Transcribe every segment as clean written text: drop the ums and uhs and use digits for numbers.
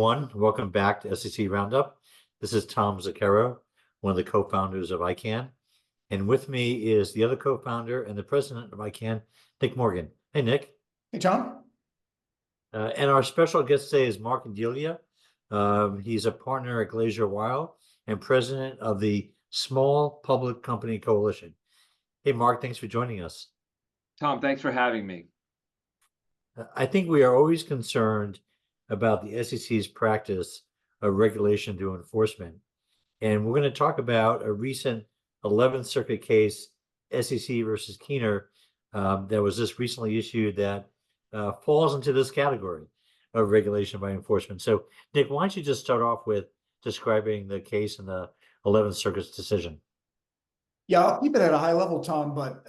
everyone. Welcome back to SEC Roundup. This is Tom Zucchero, one of the co-founders of ICANN. And with me is the other co-founder and the president of ICANN, Nick Morgan. Hey, Nick. Hey, Tom. And our special guest today is Mark Delia. He's a partner at Glacier Weil and president of the Small Public Company Coalition. Hey, Mark, thanks for joining us. Tom, thanks for having me. I think we are always concerned about the SEC's practice of regulation through enforcement. And we're going to talk about a recent 11th Circuit case, SEC versus Keener, that was just recently issued that falls into this category of regulation by enforcement. So, Nick, why don't you just start off with describing the case and the 11th Circuit's decision? Yeah, I'll keep it at a high level, Tom, but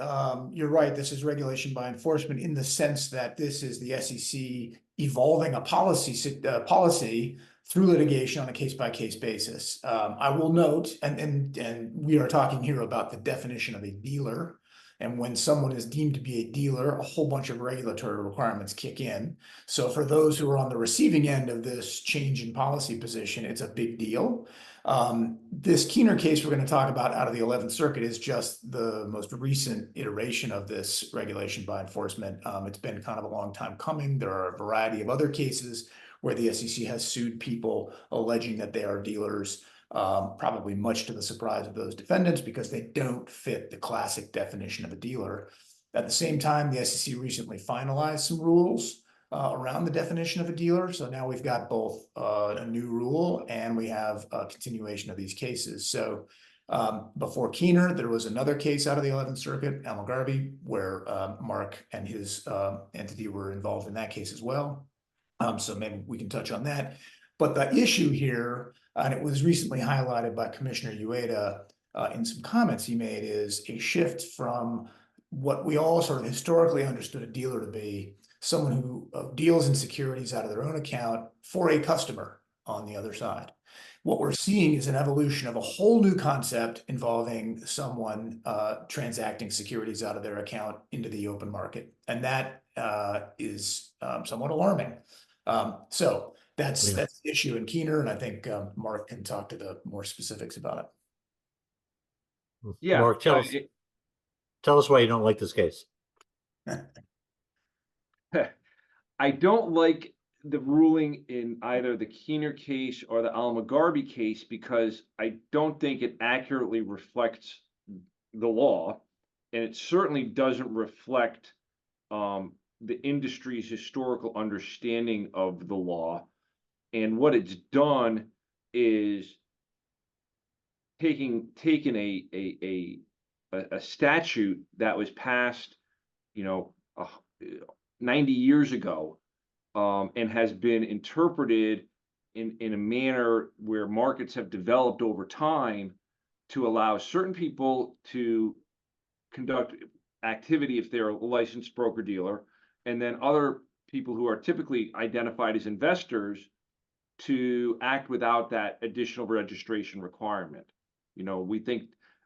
you're right. This is regulation by enforcement in the sense that this is the SEC evolving a policy through litigation on a case-by-case basis. I will note, and we are talking here about the definition of a dealer. And when someone is deemed to be a dealer, a whole bunch of regulatory requirements kick in. So for those who are on the receiving end of this change in policy position, it's a big deal. This Keener case we're going to talk about out of the 11th Circuit is just the most recent iteration of this regulation by enforcement. It's been kind of a long time coming. There are a variety of other cases where the SEC has sued people alleging that they are dealers, probably much to the surprise of those defendants because they don't fit the classic definition of a dealer. At the same time, the SEC recently finalized some rules around the definition of a dealer. So now we've got both a new rule and we have a continuation of these cases. So before Keener, there was another case out of the 11th Circuit, Al-Mughrabi, where Mark and his entity were involved in that case as well. So maybe we can touch on that. But the issue here, and it was recently highlighted by Commissioner Ueda in some comments he made, is a shift from what we all sort of historically understood a dealer to be, someone who deals in securities out of their own account for a customer on the other side. What we're seeing is an evolution of a whole new concept involving someone transacting securities out of their account into the open market. And that is somewhat alarming. So that's the issue in Keener, and I think Mark can talk to the more specifics about it. Yeah, Mark, tell us why you don't like this case. I don't like the ruling in either the Keener case or the Al-Mughrabi case because I don't think it accurately reflects the law, and it certainly doesn't reflect the industry's historical understanding of the law. And what it's done is taken a statute that was passed, 90 years ago, and has been interpreted in a manner where markets have developed over time to allow certain people to conduct activity if they're a licensed broker-dealer, and then other people who are typically identified as investors to act without that additional registration requirement. We think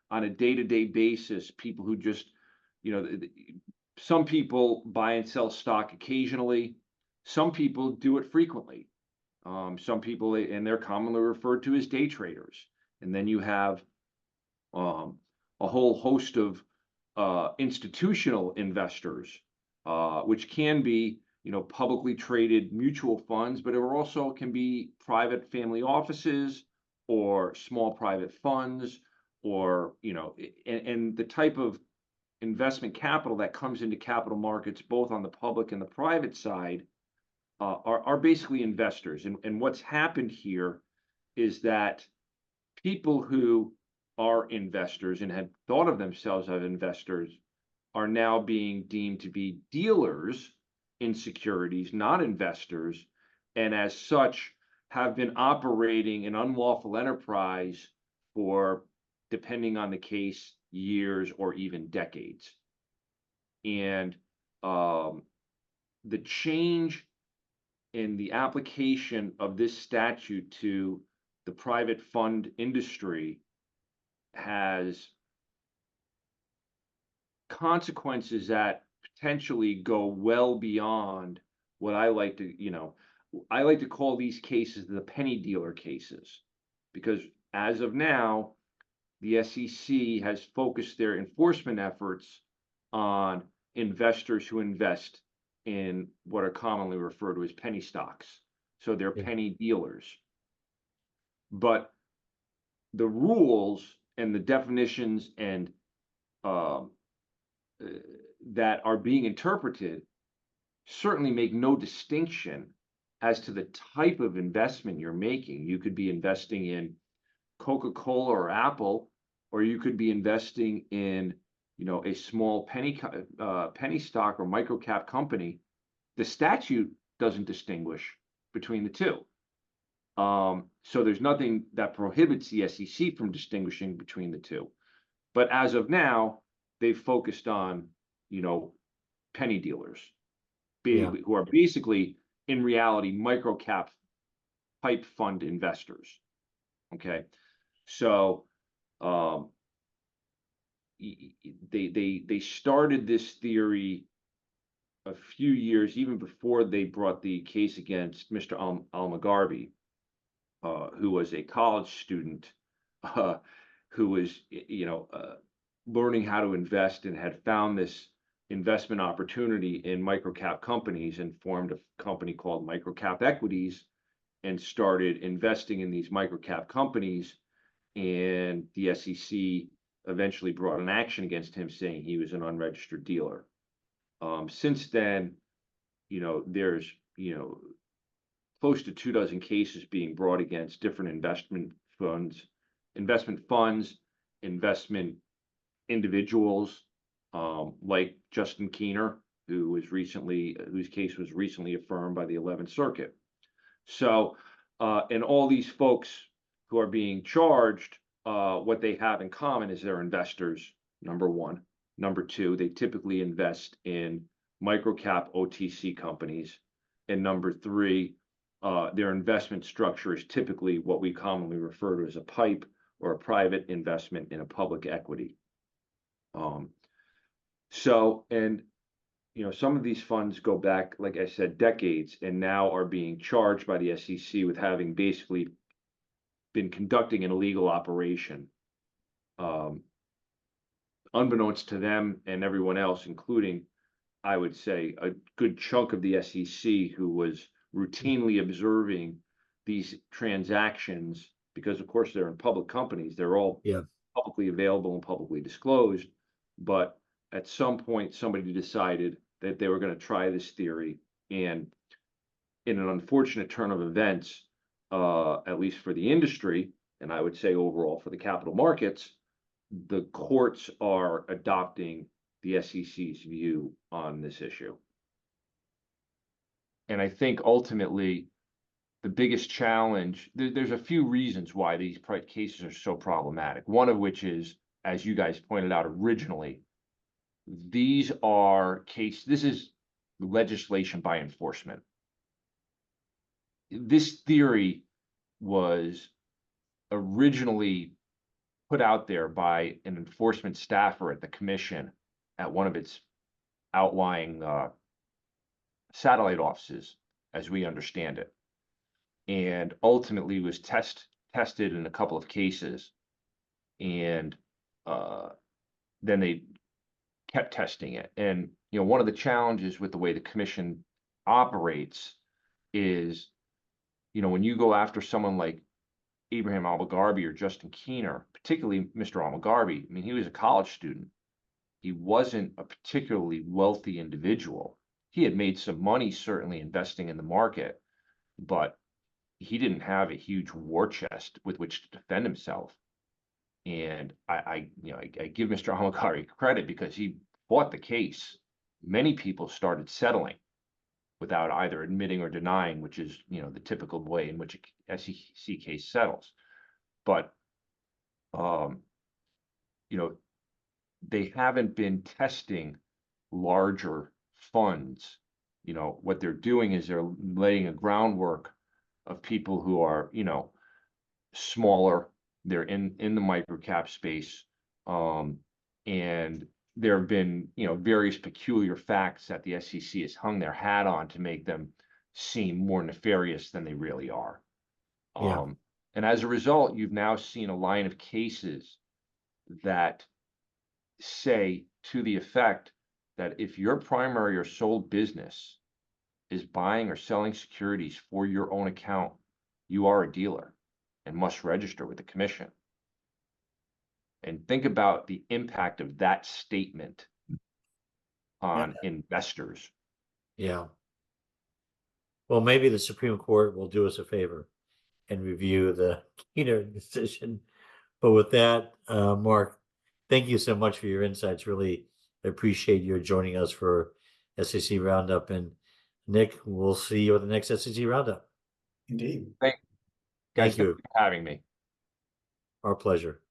on a day-to-day basis, people who just, some people buy and sell stock occasionally. Some people do it frequently. Some people, and they're commonly referred to as day traders. And then you have a whole host of institutional investors, which can be, publicly traded mutual funds, but it also can be private family offices or small private funds, or, and the type of investment capital that comes into capital markets, both on the public and the private side, are basically investors. And what's happened here is that people who are investors and had thought of themselves as investors are now being deemed to be dealers in securities, not investors, and as such have been operating an unlawful enterprise for, depending on the case, years or even decades. And the change in the application of this statute to the private fund industry has consequences that potentially go well beyond what I like to, I like to call these cases the penny dealer cases, because as of now, the SEC has focused their enforcement efforts on investors who invest in what are commonly referred to as penny stocks. So they're Yeah. penny dealers. But the rules and the definitions and um, that are being interpreted certainly make no distinction as to the type of investment you're making. You could be investing in Coca-Cola or Apple, or you could be investing in, a small penny stock or micro cap company. The statute doesn't distinguish between the two. So there's nothing that prohibits the SEC from distinguishing between the two. But as of now, they've focused on, penny dealers, Yeah. who are basically, in reality, micro cap pipe fund investors. Okay, so they started this theory a few years even before they brought the case against Mr. Almagarbi, who was a college student who was, learning how to invest and had found this investment opportunity in microcap companies and formed a company called Microcap Equities and started investing in these microcap companies. And the SEC eventually brought an action against him saying he was an unregistered dealer. Since then, there's, close to 24 cases being brought against different investment individuals, like Justin Keener, whose case was recently affirmed by the 11th Circuit. So, and all these folks who are being charged, what they have in common is they're investors, number one. Number two, they typically invest in microcap OTC companies. And number three, their investment structure is typically what we commonly refer to as a PIPE, or a private investment in a public equity. Some of these funds go back, like I said, decades, and now are being charged by the SEC with having basically been conducting an illegal operation, unbeknownst to them and everyone else, including, I would say, a good chunk of the SEC, who was routinely observing these transactions, because of course they're in public companies, they're all Yeah. publicly available and publicly disclosed. But at some point, somebody decided that they were going to try this theory, and in an unfortunate turn of events, at least for the industry, and I would say overall for the capital markets, the courts are adopting the SEC's view on this issue. And I think ultimately the biggest challenge, there's a few reasons why these cases are so problematic. One of which is, as you guys pointed out originally, this is legislation by enforcement. This theory was originally put out there by an enforcement staffer at the commission at one of its outlying satellite offices, as we understand it, and ultimately was tested in a couple of cases, and then they kept testing it. And one of the challenges with the way the commission operates is, when you go after someone like Ibrahim Almagarbi or Justin Keener, particularly Mr. Almagarbi, I mean, he was a college student. He wasn't a particularly wealthy individual. He had made some money, certainly investing in the market, but he didn't have a huge war chest with which to defend himself. And I give Mr. Almagarbi credit because he fought the case. Many people started settling without either admitting or denying, which is, the typical way in which a SEC case settles. But, they haven't been testing larger funds. What they're doing is they're laying a groundwork of people who are, smaller. They're in the microcap space. And there have been, various peculiar facts that the SEC has hung their hat on to make them seem more nefarious than they really are. Yeah. And as a result, you've now seen a line of cases that say to the effect that if your primary or sole business is buying or selling securities for your own account, you are a dealer and must register with the commission. And think about the impact of that statement on investors. Yeah. Well, maybe the Supreme Court will do us a favor and review the Keener decision. But with that, Mark, thank you so much for your insights. Really appreciate your joining us for SEC Roundup. And Nick, we'll see you at the next SEC Roundup. Indeed. Guys, Thank you. thank you for having me. Our pleasure.